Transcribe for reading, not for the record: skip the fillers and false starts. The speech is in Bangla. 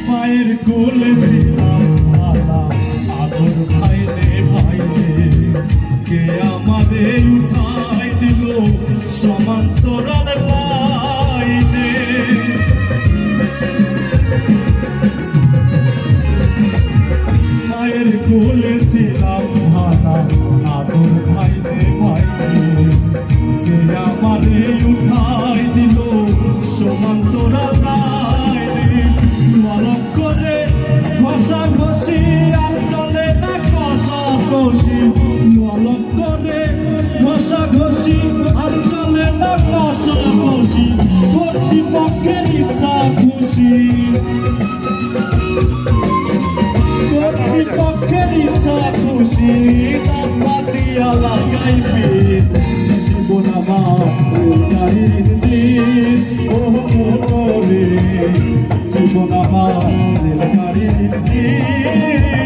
মায়ের কোলে ছিলাম ভালা আদর ভাইরে ভাইরে কে আমাদের উঠাই দিল সমান্তরাল লাইনে মায়ের কোলে ছিলাম ভালা আদর ভাইরে ভাইরে কে আমাদের উঠাই দিল সমান্তরাল লাইনে মলক করে ঘষাঘষি আর চলে না কষাকষি মলক করে ঘষাঘষি আর চলে না কষাকষি কর্তৃপক্ষের ইচ্ছা খুশি কর্তৃপক্ষের ইচ্ছা খুশি দাম্পা দিয়া লাগাই ফির জীবন আমার গাড়ির দিন ও মনে জীবন আমার গাড়ির দিন